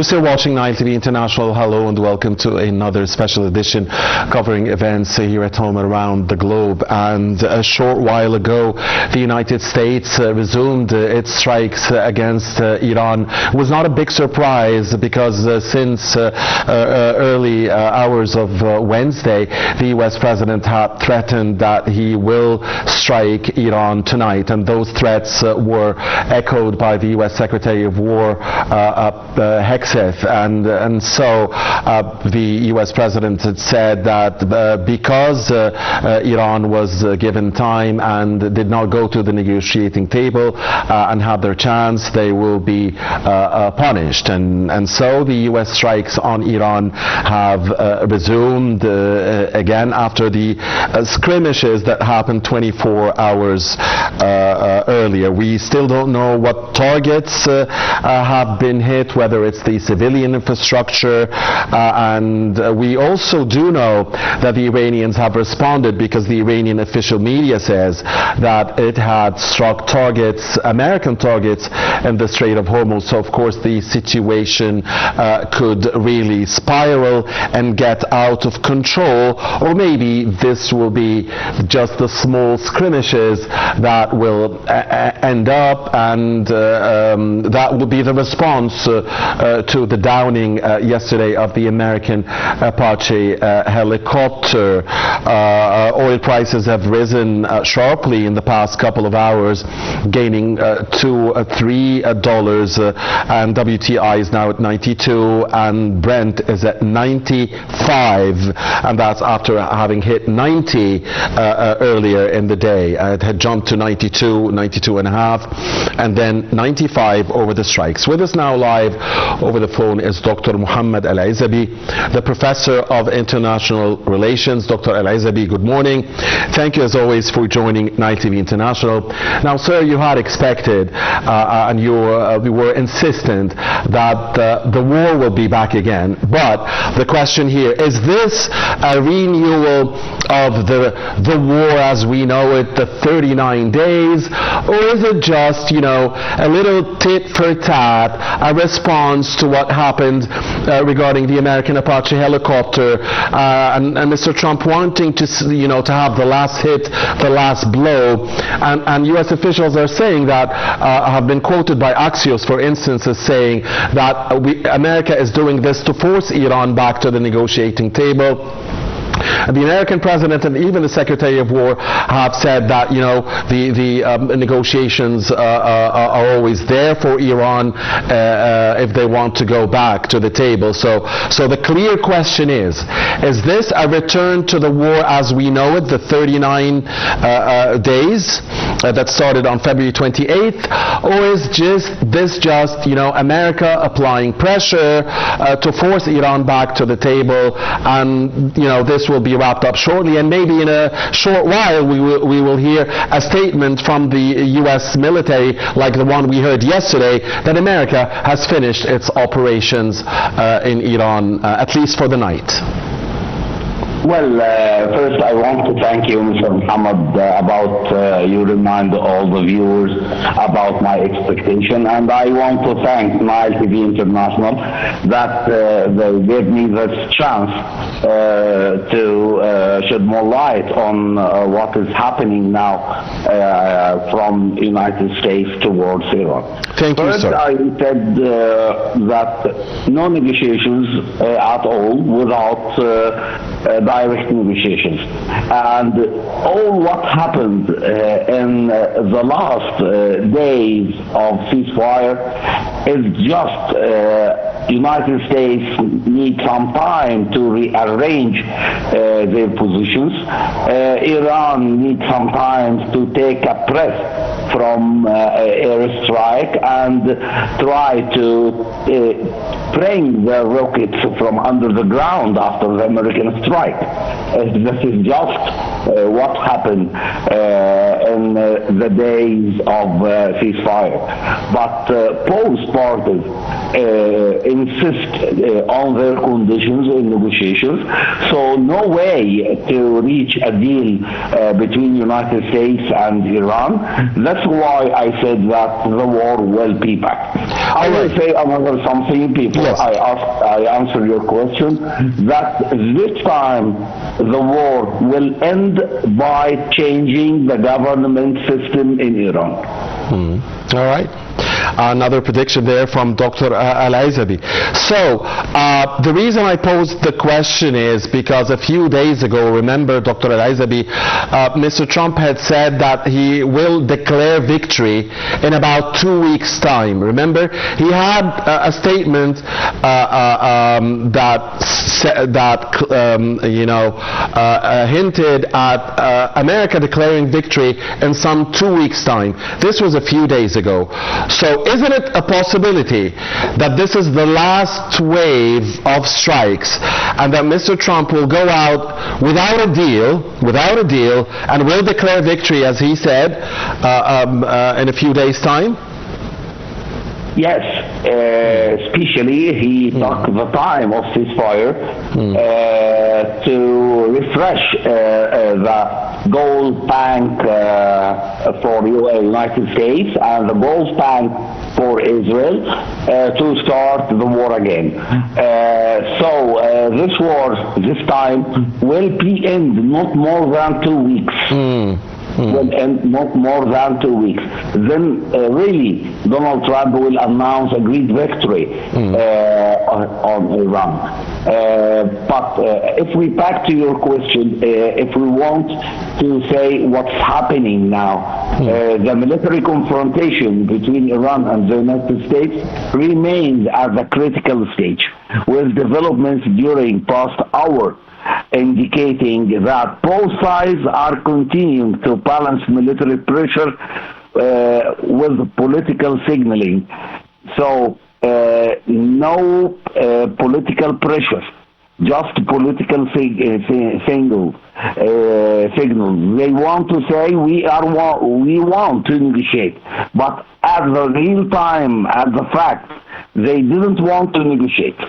You're still watching Nile TV International. Hello and welcome to another special edition covering events here at home and around the globe. And a short while ago, the United States resumed its strikes against Iran. It was not a big surprise because since early hours of Wednesday, the US President had threatened that he will strike Iran tonight. And those threats were echoed by the US Secretary of War, Hegseth, and so the US President had said that because Iran was given time and did not go to the negotiating table and have their chance, they will be punished. And so the US strikes on Iran have resumed again after the skirmishes that happened 24 hours earlier. We still don't know what targets have been hit, whether it's the civilian infrastructure, and we also do know that the Iranians have responded because the Iranian official media says that it had struck targets, American targets, in the Strait of Hormuz. So of course the situation could really spiral and get out of control, or maybe this will be just the small skirmishes that will end up, and that will be the response to the downing yesterday of the American Apache helicopter. Oil prices have risen sharply in the past couple of hours, gaining to $3, and WTI is now at 92, and Brent is at 95, and that's after having hit 90 earlier in the day. It had jumped to 92, 92 and a half, and then 95 over the strikes. With us now live over the phone is Dr. Mohamed Ezaby, the Professor of International Relations. Dr. Ezaby, good morning. Thank you as always for joining Nile TV International. Now, sir, you had expected and you were insistent that the war will be back again. But the question here, is this a renewal of the war as we know it, the 39 days, or is it just, you know, a little tit for tat, a response to what happened regarding the American Apache helicopter, and Mr. Trump wanting to, you know, to have the last hit, the last blow, and U.S. officials are saying that, have been quoted by Axios, for instance, as saying that America is doing this to force Iran back to the negotiating table. The American president and even the Secretary of War have said that, you know, the negotiations are always there for Iran if they want to go back to the table. So the clear question is this a return to the war as we know it, the 39 days that started on February 28th, or is this just, you know, America applying pressure to force Iran back to the table, and, you know, this will be wrapped up shortly, and maybe in a short while we will hear a statement from the U.S. military like the one we heard yesterday, that America has finished its operations in Iran, at least for the night. Well, first I want to thank you, Mr. Mohammed, about you remind all the viewers about my expectation, and I want to thank Nile TV International that they gave me this chance to shed more light on what is happening now from United States towards Iran. Thank you, sir. I said that no negotiations at all without direct negotiations, and all what happened in the last days of ceasefire is just United States need some time to rearrange their positions. Iran needs some time to take a breath from airstrike and try to bring the rockets from under the ground after the American strike. This is just what happened in the days of ceasefire. But both parties insist on their conditions in negotiations, so no way to reach a deal between United States and Iran. That's why I said that the war will be back. I will say another something before Yes. I answer your question, that this time the war will end by changing the government system in Iran. All right. Another prediction there from Dr. Ezaby. So, the reason I posed the question is because a few days ago, remember, Dr. Ezaby, Mr. Trump had said that he will declare victory in about 2 weeks' time. Remember, he had a statement hinted at America declaring victory in some 2 weeks' time. This was a few days ago. So isn't it a possibility that this is the last wave of strikes and that Mr. Trump will go out without a deal, and will declare victory, as he said, in a few days' time? Yes, especially he took the time of ceasefire to refresh the gold bank for United States and the gold bank for Israel to start the war again. So this war, this time, will be end not more than 2 weeks. Will end not more than 2 weeks. Then really Donald Trump will announce a great victory on Iran. But if we back to your question, if we want to say what's happening now, the military confrontation between Iran and the United States remains at the critical stage, with developments during past hour indicating that both sides are continuing to balance military pressure with political signaling. So no political pressure, just political signals. They want to say we want to negotiate, but at the real time, at the fact, they didn't want to negotiate.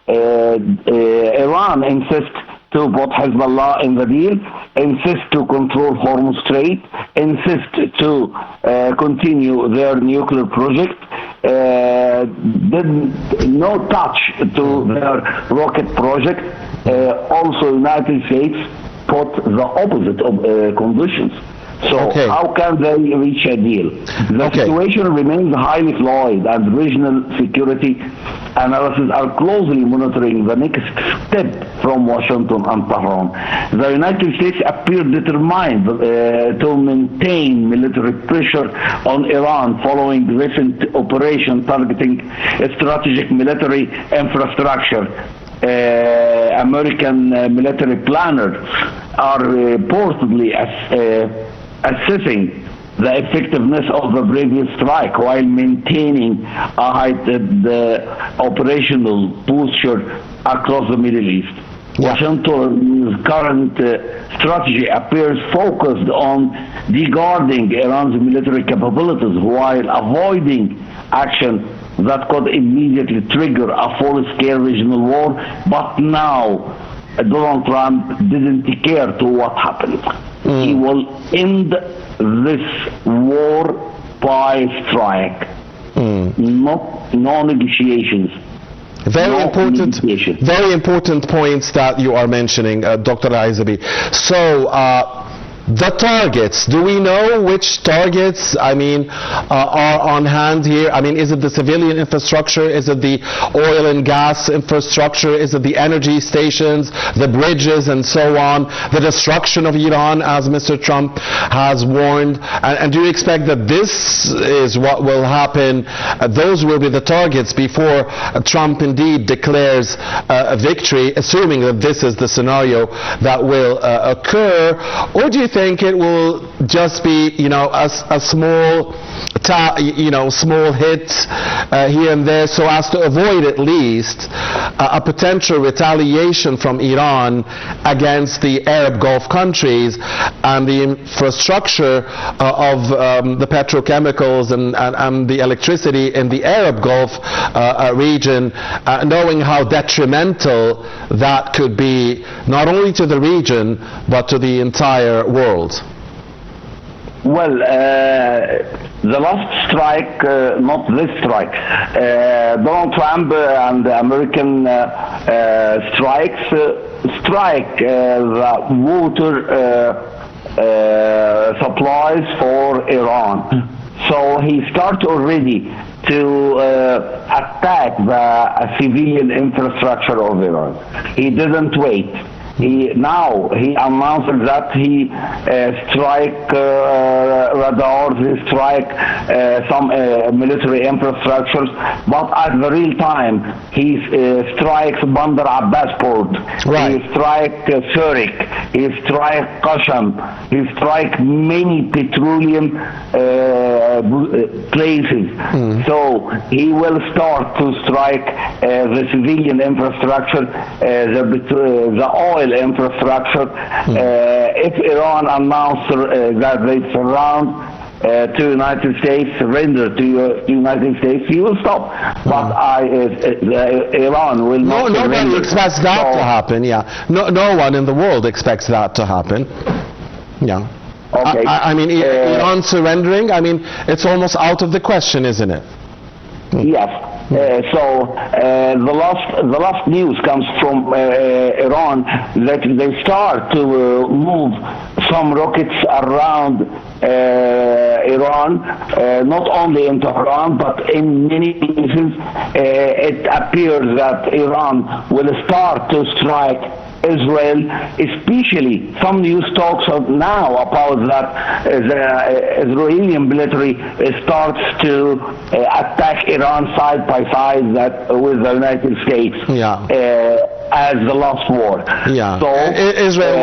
Iran insists to put Hezbollah in the deal, insist to control Hormuz Strait, insist to continue their nuclear project, did no touch to their rocket project. Also, United States put the opposite of conditions. So how can they reach a deal? The situation remains highly fluid, and regional security analysts are closely monitoring the next step from Washington and Tehran. The United States appear determined to maintain military pressure on Iran following recent operation targeting strategic military infrastructure. American military planners are reportedly assessing the effectiveness of the previous strike while maintaining a heightened operational posture across the Middle East. Washington's current strategy appears focused on discarding Iran's military capabilities while avoiding action that could immediately trigger a full-scale regional war. But now Donald Trump didn't care to what happened. He will end this war by strike. No negotiations. Very important points that you are mentioning, Dr. Ezaby. So, the targets, do we know which targets, are on hand here? Is it the civilian infrastructure? Is it the oil and gas infrastructure? Is it the energy stations, the bridges, and so on? The destruction of Iran, as Mr. Trump has warned? And do you expect that this is what will happen? Those will be the targets before Trump indeed declares a victory, assuming that this is the scenario that will occur? Or do you think it will just be, a small hit here and there, so as to avoid at least a potential retaliation from Iran against the Arab Gulf countries and the infrastructure of the petrochemicals and the electricity in the Arab Gulf region, knowing how detrimental that could be not only to the region but to the entire world? Well, the last strike, not this strike, Donald Trump and the American strike the water supplies for Iran. So he started already to attack the civilian infrastructure of Iran. He didn't wait. Now he announced that he strike radars, he strike some military infrastructures, but at the real time he strikes Bandar Abbas port, right. He strike Surik, he strike Qasham, he strike many petroleum places. So he will start to strike the civilian infrastructure, the oil infrastructure. If Iran announced that they surround to United States, surrender to United States, he will stop. But Iran will not surrender. Nobody expects that to happen. Yeah, no one in the world expects that to happen. Yeah. Okay. I mean, Iran surrendering. I mean, it's almost out of the question, isn't it? Yes. The last news comes from Iran that they start to move some rockets around Iran, not only in Tehran but in many places. It appears that Iran will start to strike Israel, especially some news talks of now about that the Israeli military starts to attack Iran side by side with the United States. As the last war. Yeah. So Israel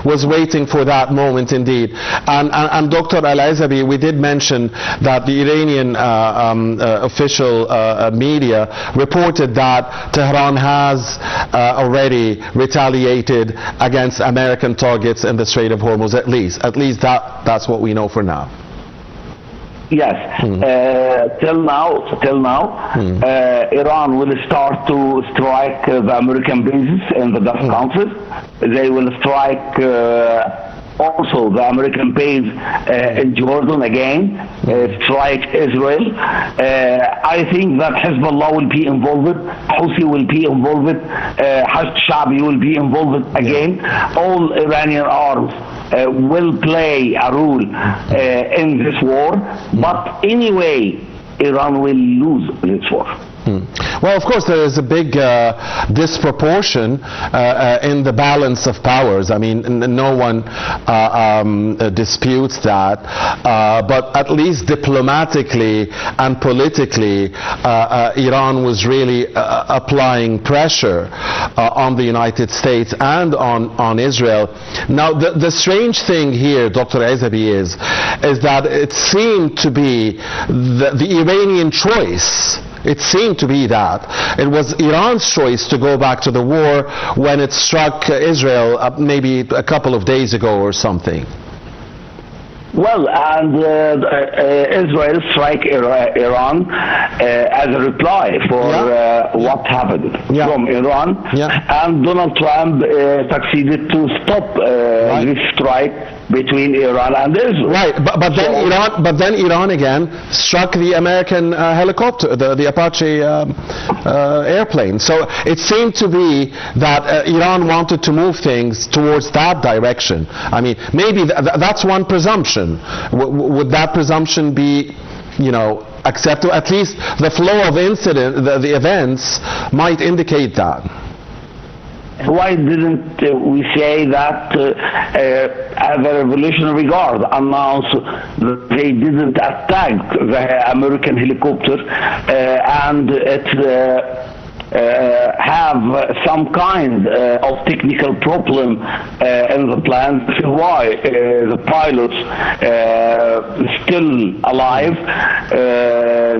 was waiting for that moment indeed. And Dr. Ezaby, we did mention that the Iranian official media reported that Tehran has already retaliated against American targets in the Strait of Hormuz. At least that's what we know for now. Yes. Till now, Iran will start to strike the American bases in the Gulf countries. They will strike also the American base in Jordan again, strike Israel. I think that Hezbollah will be involved, Houthi will be involved, Hashd Sha'bi will be involved again. All Iranian arms will play a role in this war, but anyway, Iran will lose this war. Well, of course, there is a big disproportion in the balance of powers. I mean, no one disputes that, but at least diplomatically and politically, Iran was really applying pressure on the United States and on Israel. Now, the strange thing here, Dr. Ezaby, is that it seemed to be the Iranian choice. It seemed to be that. It was Iran's choice to go back to the war when it struck Israel maybe a couple of days ago or something. Well, and Israel strike Iran as a reply for what happened from Iran, and Donald Trump succeeded to stop this strike between Iran and Israel. Right, but then Iran again struck the American helicopter, the Apache airplane. So it seemed to be that Iran wanted to move things towards that direction. I mean, maybe that's one presumption. Would that presumption be, acceptable? At least the flow of the events might indicate that. Why didn't we say that as a Revolutionary Guard announced that they didn't attack the American helicopter and it have some kind of technical problem in the plan. This is why the pilots still alive.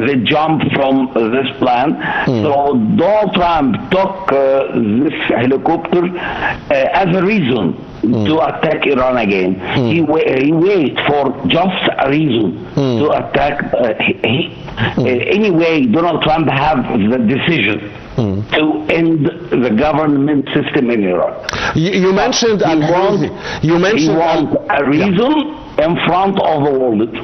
They jumped from this plan. So Donald Trump took this helicopter as a reason to attack Iran again. He wait for just a reason to attack. Anyway, Donald Trump have the decision to end the government system in Iran. You mentioned he wants a reason in front of the world.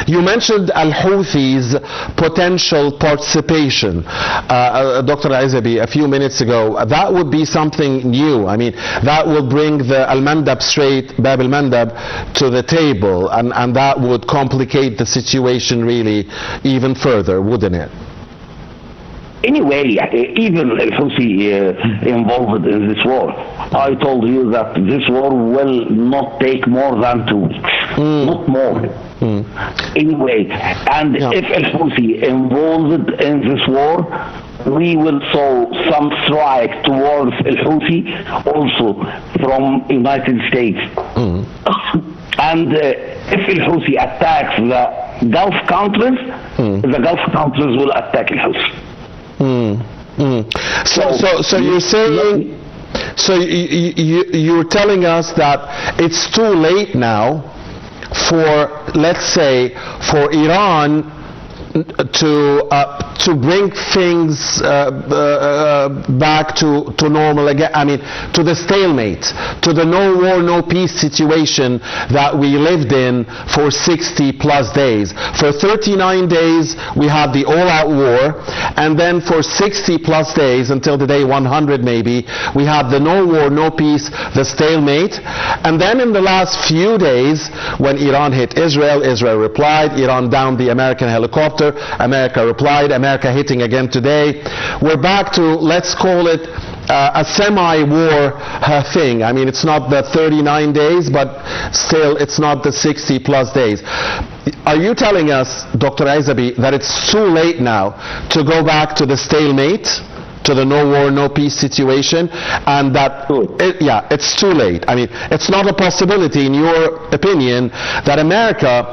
You mentioned Al-Houthis' potential participation, Dr. Ezaby, a few minutes ago. That would be something new. I mean, that will bring the Al-Mandab Strait, Bab al-Mandab, to the table, and that would complicate the situation really even further, wouldn't it? Anyway, even Al-Houthi involved in this war. I told you that this war will not take more than 2 weeks, not more. Anyway, and if Al-Houthi involved in this war, we will saw some strike towards Al-Houthi also from United States. And if Al-Houthi attacks the Gulf countries, the Gulf countries will attack Al-Houthi. So you're saying, so you're telling us that it's too late now for, let's say, for Iran to bring things back to normal again. I mean, to the stalemate, to the no war, no peace situation that we lived in for 60 plus days. For 39 days we had the all-out war, and then for 60 plus days until the day 100 maybe, we had the no war, no peace, the stalemate. And then in the last few days, when Iran hit Israel, Israel replied, Iran downed the American helicopter, America replied, America hitting again today. We're back to, let's call it a semi-war thing. I mean, it's not the 39 days, but still it's not the 60 plus days. Are you telling us, Dr. Ezaby, that it's too late now to go back to the stalemate, to the no war, no peace situation, and that, it's too late? I mean, it's not a possibility, in your opinion, that America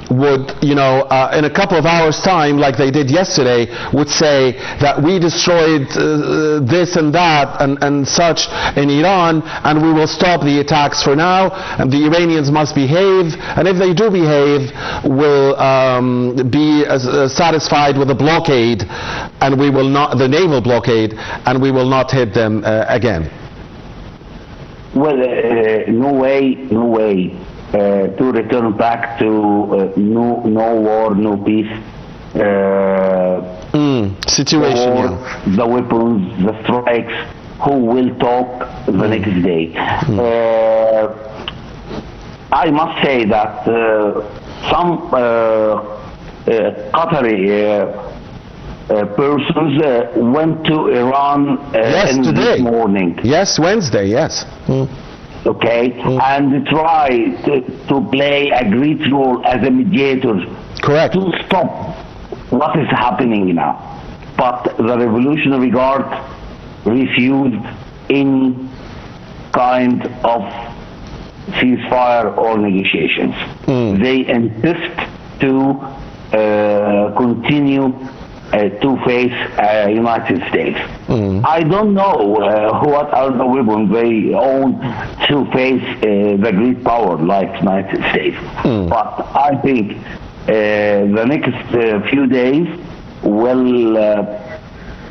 would, in a couple of hours' time, like they did yesterday, would say that we destroyed this and that and such in Iran, and we will stop the attacks for now, and the Iranians must behave, and if they do behave, we'll be satisfied with the blockade, and we will not, the naval blockade, and we will not hit them again. Well, no way. To return back to no war, no peace situation. The weapons, the strikes. Who will talk the next day? I must say that some Qatari persons went to Iran this morning. Yes, Wednesday. Yes. Okay, and try to play a great role as a mediator. Correct. To stop what is happening now. But the Revolutionary Guard refused any kind of ceasefire or negotiations. They insist to continue to face United States. I don't know what are the weapons they own to face the great power like United States. But I think the next few days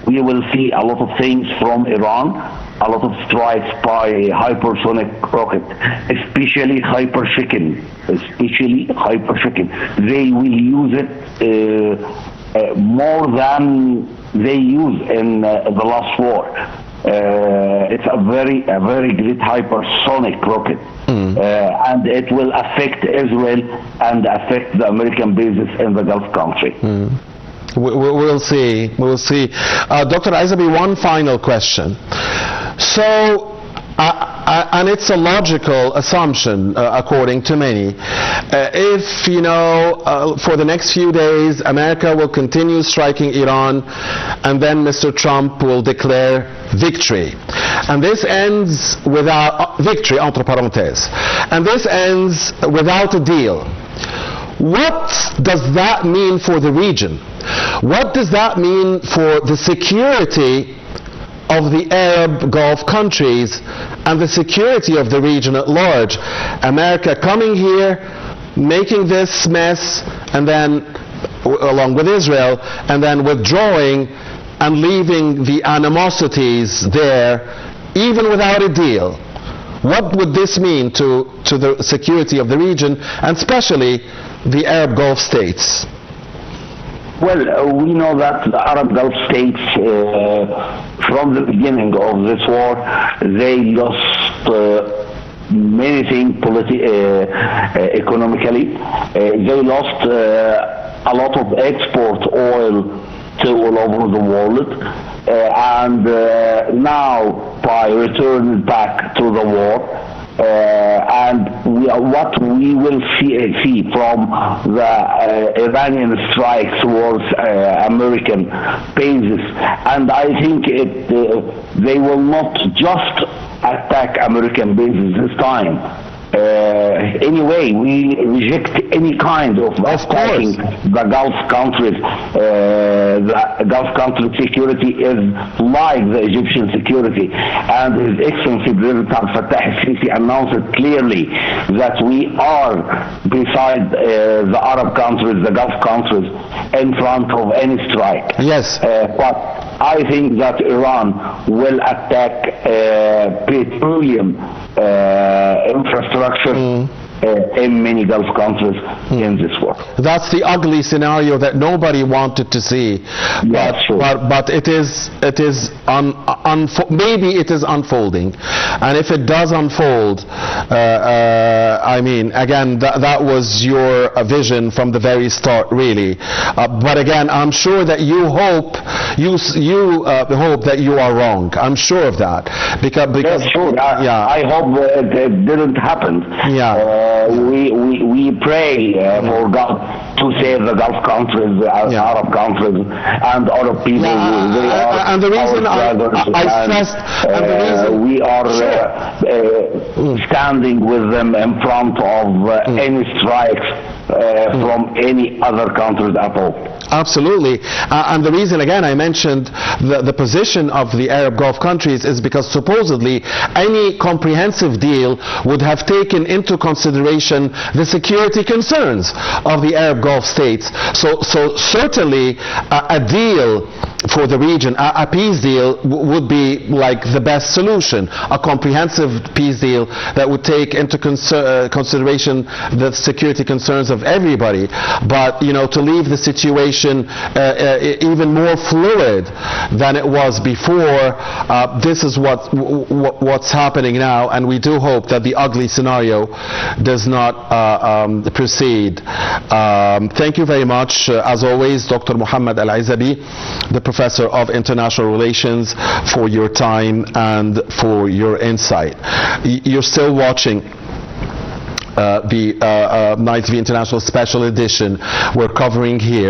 we will see a lot of things from Iran, a lot of strikes by hypersonic rocket, especially hypersonic. They will use it more than they used in the last war. It's a very great hypersonic rocket, and it will affect Israel and affect the American bases in the Gulf country. We'll see. We'll see. Dr. Ezaby, one final question. So, and it's a logical assumption, according to many. If, for the next few days, America will continue striking Iran, and then Mr. Trump will declare victory. And this ends without victory, entre parenthèses. And this ends without a deal. What does that mean for the region? What does that mean for the security of the Arab Gulf countries and the security of the region at large? America coming here, making this mess, and then, along with Israel, and then withdrawing and leaving the animosities there, even without a deal. What would this mean to the security of the region, and especially the Arab Gulf states? Well, we know that the Arab Gulf states, from the beginning of this war, they lost many things economically. They lost a lot of export oil to all over the world, and now by returning back to the war, and what we will see from the Iranian strikes towards American bases, and I think they will not just attack American bases this time. Anyway, we reject any kind of attacking the Gulf countries. The Gulf country security is like the Egyptian security, and His Excellency President Abdel Fattah al-Sisi announced it clearly that we are beside the Arab countries, the Gulf countries, in front of any strike. Yes. But I think that Iran will attack petroleum infrastructure in many Gulf countries in this war. That's the ugly scenario that nobody wanted to see. Yeah, sure. But it is maybe it is unfolding, and if it does unfold, I mean, again, that was your vision from the very start, really. But again, I'm sure that you hope hope that you are wrong. I'm sure of that, because yes, sure. I hope it didn't happen. Yeah. We pray for God to save the Gulf countries, Arab countries, and Arab people. And the reason I stressed, and the reason we are standing with them in front of any strikes from any other countries at all. Absolutely. And the reason, again, I mentioned the position of the Arab Gulf countries is because supposedly any comprehensive deal would have taken into consideration the security concerns of the Arab Gulf states. So certainly a deal for the region, a peace deal would be like the best solution, a comprehensive peace deal that would take into consideration the security concerns of everybody. But, you know, to leave the situation even more fluid than it was before, this is what's happening now, and we do hope that the ugly scenario does not proceed. Thank you very much, as always, Dr. Mohamed Ezaby, the Professor of International Relations, for your time and for your insight. You're still watching the Nile TV International Special Edition. We're covering here